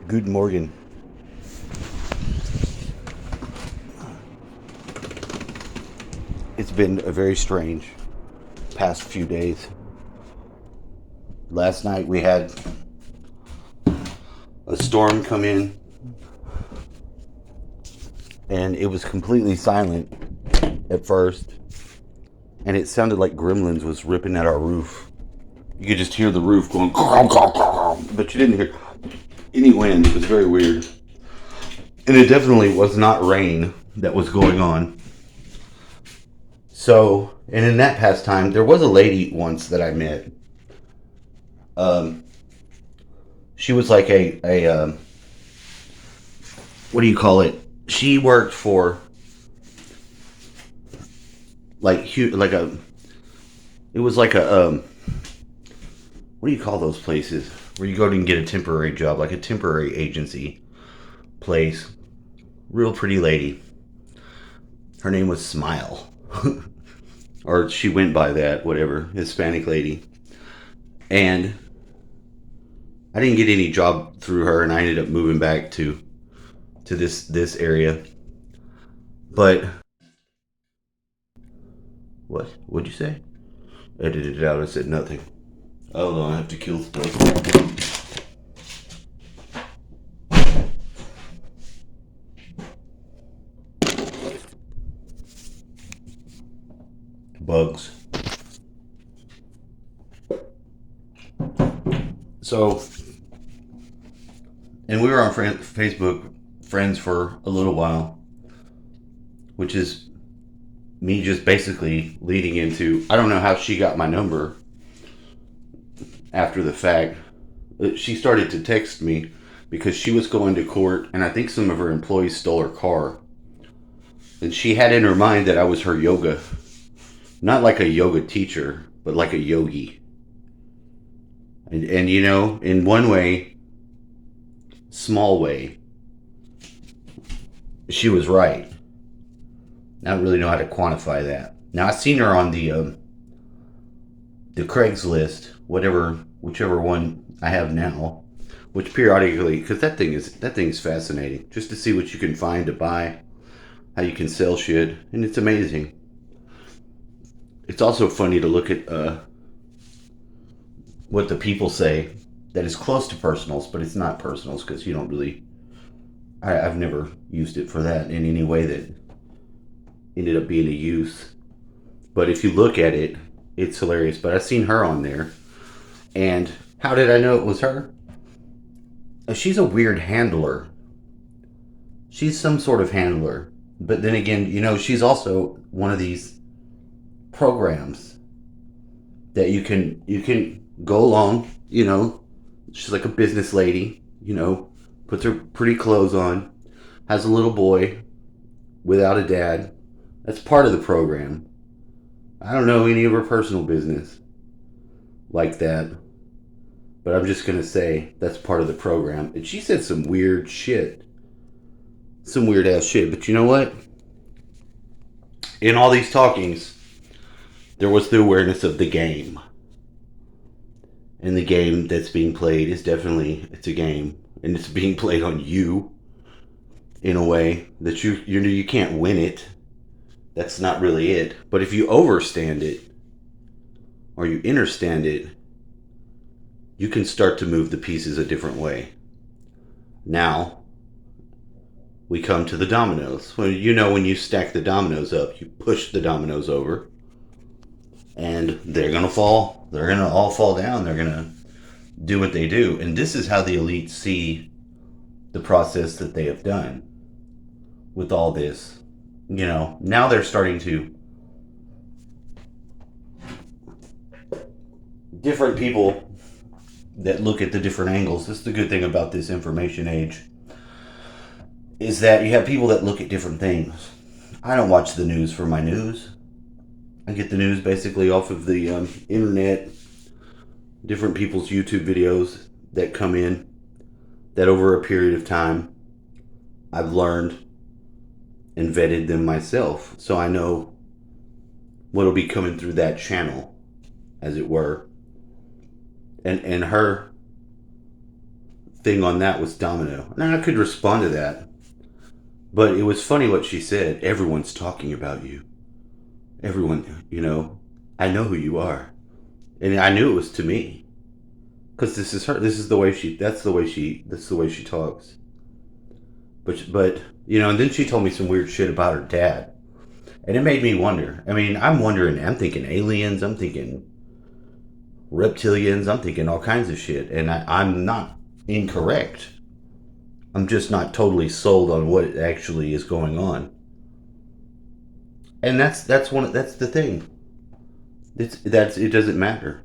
Guten Morgen. It's been a very strange past few days. Last night we had a storm come in and it was completely silent at first, and it sounded like gremlins was ripping at our roof. You could just hear the roof going, but you didn't hear any wind. It was very weird. And it definitely was not rain that was going on. So, and in that past time, there was a lady once that I met. Um, she was like a what do you call it? She worked for like a it was like a what do you call those places where you go and get a temporary job, like a temporary agency place. Real pretty lady. Her name was Smile. Or she went by that, whatever, Hispanic lady. And I didn't get any job through her, and I ended up moving back to this area. But what'd you say? I edited it out. I said nothing. Oh no, I have to kill stuff. Bugs. So, and we were on Facebook friends for a little while, which is me just basically leading into, I don't know how she got my number after the fact. She started to text me because she was going to court, and I think some of her employees stole her car. And she had in her mind that I was her yoga, not like a yoga teacher, but like a yogi. And you know, in one way, small way, she was right. I don't really know how to quantify that. Now, I've seen her on the Craigslist, whichever one I have now, which periodically, because that thing is fascinating, just to see what you can find to buy, how you can sell shit, and it's amazing. It's also funny to look at what the people say that is close to personals, but it's not personals because you don't really. I've never used it for that in any way that ended up being a use. But if you look at it, it's hilarious. But I've seen her on there, and how did I know it was her? She's a weird handler. She's some sort of handler. But then again, you know, she's also one of these programs that you can go along, you know. She's like a business lady, you know, puts her pretty clothes on, has a little boy without a dad. That's part of the program. I don't know any of her personal business like that, but I'm just gonna say that's part of the program. And she said some weird shit, some weird ass shit. But you know what? In all these talkings, there was the awareness of the game, and the game that's being played is definitely, it's a game, and it's being played on you in a way that you can't win it. That's not really it. But if you overstand it or you understand it, you can start to move the pieces a different way. Now we come to the dominoes. Well, you know, when you stack the dominoes up, you push the dominoes over, and they're gonna fall. They're gonna all fall down. They're gonna do what they do. And this is how the elites see the process that they have done with all this. You know, now they're starting to, different people that look at the different angles. This is the good thing about this information age, is that you have people that look at different things. I don't watch the news for my news. I get the news basically off of the internet, different people's YouTube videos that come in, that over a period of time I've learned and vetted them myself. So I know what'll be coming through that channel, as it were. And her thing on that was Domino. Now I could respond to that, but it was funny what she said. Everyone's talking about you. Everyone, I know who you are, and I knew it was to me because this is her. This is the way she. That's the way she. That's the way she talks. But and then she told me some weird shit about her dad, and it made me wonder. I mean, I'm wondering. I'm thinking aliens. I'm thinking reptilians. I'm thinking all kinds of shit, and I'm not incorrect. I'm just not totally sold on what actually is going on. And that's the thing. It doesn't matter.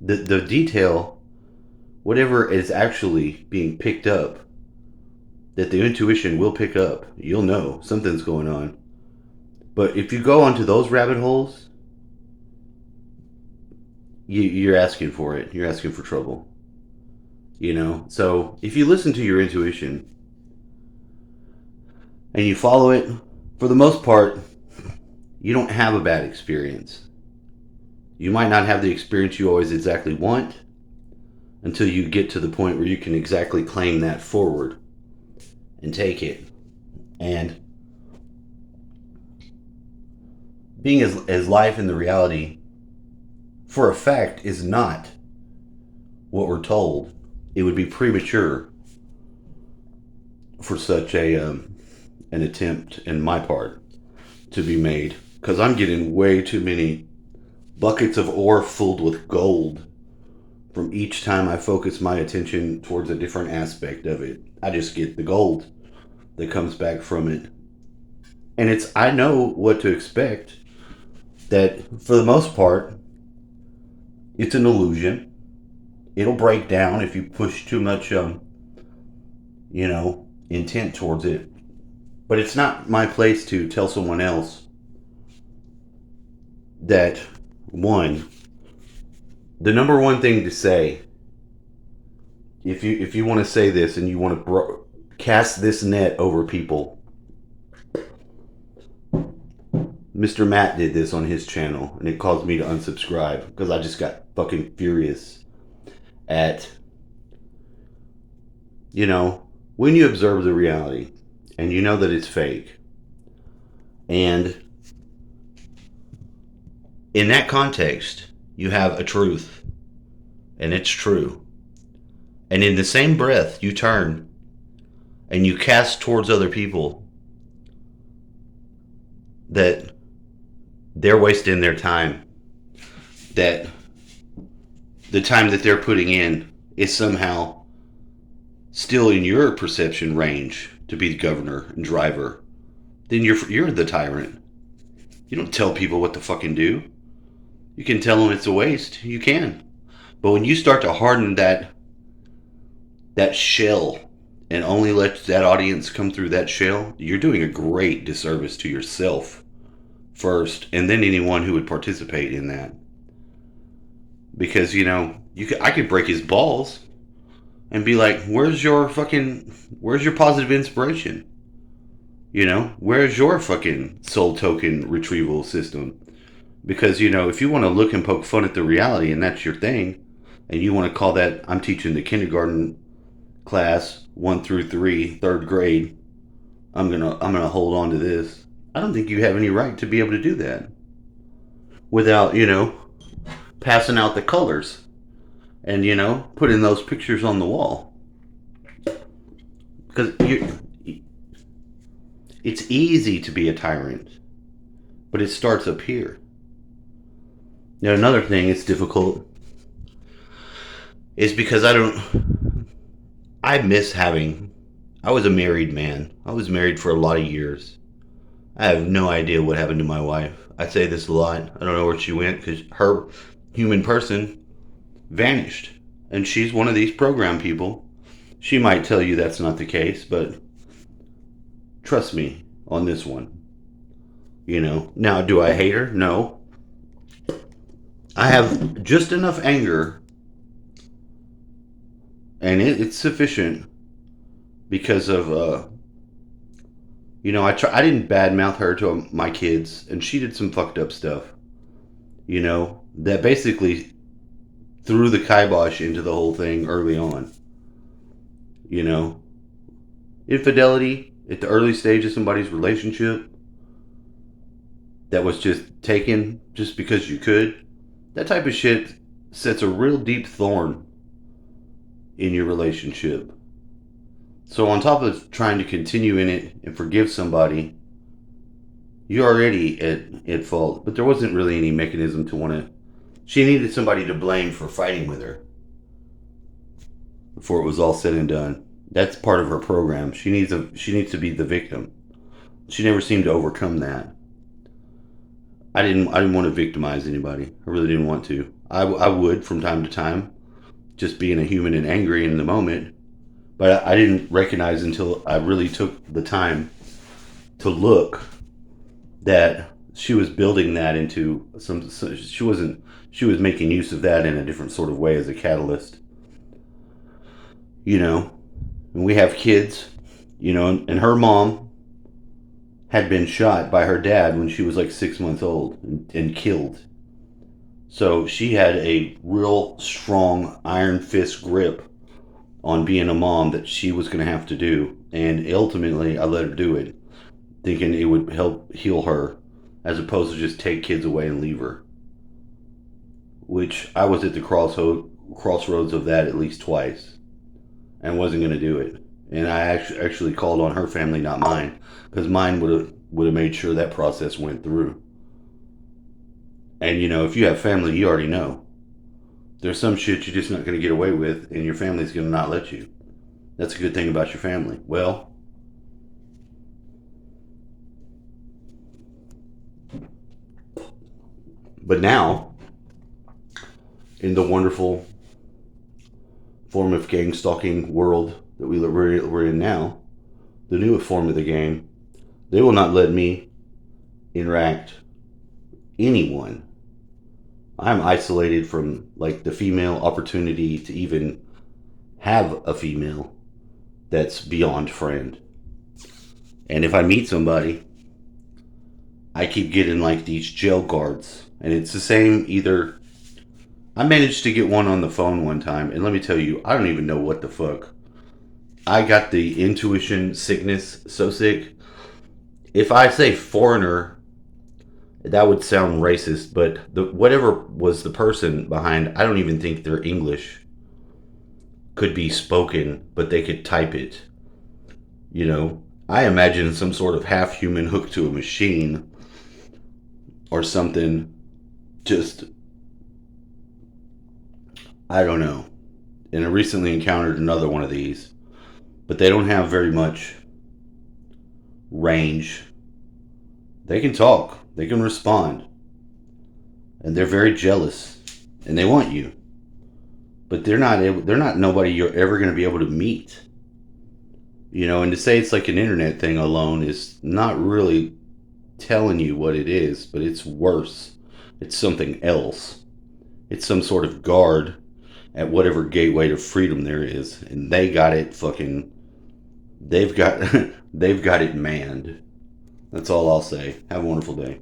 The detail, whatever is actually being picked up, that the intuition will pick up, you'll know something's going on. But if you go onto those rabbit holes, you're asking for it. You're asking for trouble. So if you listen to your intuition and you follow it, for the most part, you don't have a bad experience. You might not have the experience you always exactly want until you get to the point where you can exactly claim that forward and take it. And being as life in the reality for a fact is not what we're told, it would be premature for such an attempt in my part to be made, because I'm getting way too many buckets of ore filled with gold from each time I focus my attention towards a different aspect of it. I just get the gold that comes back from it. And I know what to expect, that for the most part, it's an illusion. It'll break down if you push too much, intent towards it. But it's not my place to tell someone else that, one, the number one thing to say, if you want to say this and you want to cast this net over people, Mr. Matt did this on his channel, and it caused me to unsubscribe because I just got fucking furious at, when you observe the reality and you know that it's fake, and in that context, you have a truth, and it's true. And in the same breath, you turn and you cast towards other people that they're wasting their time, that the time that they're putting in is somehow still in your perception range to be the governor and driver, then you're the tyrant. You don't tell people what to fucking do. You can tell them it's a waste. You can. But when you start to harden that shell and only let that audience come through that shell, you're doing a great disservice to yourself first, and then anyone who would participate in that. Because, I could break his balls and be like, where's your positive inspiration? Where's your fucking soul token retrieval system? Because, if you want to look and poke fun at the reality and that's your thing, and you want to call that, I'm teaching the kindergarten class 1 through 3, 3rd grade, I'm gonna hold on to this. I don't think you have any right to be able to do that without, passing out the colors and, putting those pictures on the wall. Because it's easy to be a tyrant, but it starts up here. Now, another thing that's difficult is because I was a married man. I was married for a lot of years. I have no idea what happened to my wife. I say this a lot. I don't know where she went because her human person vanished. And she's one of these program people. She might tell you that's not the case, but trust me on this one. Now, do I hate her? No. I have just enough anger, and it's sufficient because of, I didn't badmouth her to my kids, and she did some fucked up stuff, that basically threw the kibosh into the whole thing early on. You know, infidelity at the early stage of somebody's relationship that was just taken just because you could, that type of shit sets a real deep thorn in your relationship. So, on top of trying to continue in it and forgive somebody, you're already at fault. But there wasn't really any mechanism to want to. She needed somebody to blame for fighting with her before it was all said and done. That's part of her program. She needs to be the victim. She never seemed to overcome that. I didn't want to victimize anybody. I really didn't want to. I would from time to time, just being a human and angry in the moment. But I didn't recognize until I really took the time to look that she was building that into some. She wasn't. She was making use of that in a different sort of way as a catalyst. You know, and we have kids. You know, and her mom had been shot by her dad when she was like 6 months old and killed. So she had a real strong iron fist grip on being a mom that she was going to have to do. And ultimately, I let her do it, thinking it would help heal her as opposed to just take kids away and leave her. Which I was at the crossroads of that at least twice and wasn't going to do it. And I actually called on her family, not mine, because mine would have made sure that process went through. And you know, if you have family, you already know there's some shit you're just not going to get away with, and your family's going to not let you. That's a good thing about your family. Well, but now, in the wonderful form of gang stalking world that we're in now, the newest form of the game, they will not let me interact anyone. I'm isolated from like the female opportunity to even have a female that's beyond friend. And if I meet somebody, I keep getting like these jail guards. And it's the same either. I managed to get one on the phone one time, and let me tell you, I don't even know what the fuck. I got the intuition sickness so sick. If I say foreigner, that would sound racist, but whatever was the person behind, I don't even think their English could be spoken, but they could type it. You know, I imagine some sort of half human hooked to a machine or something. Just, I don't know. And I recently encountered another one of these, but they don't have very much range. They can talk, they can respond, and they're very jealous, and they want you. But they're not nobody you're ever going to be able to meet. You know, and to say it's like an internet thing alone is not really telling you what it is, but it's worse. It's something else. It's some sort of guard at whatever gateway to freedom there is, and they got it fucking. They've got they've got it manned. That's all I'll say. Have a wonderful day.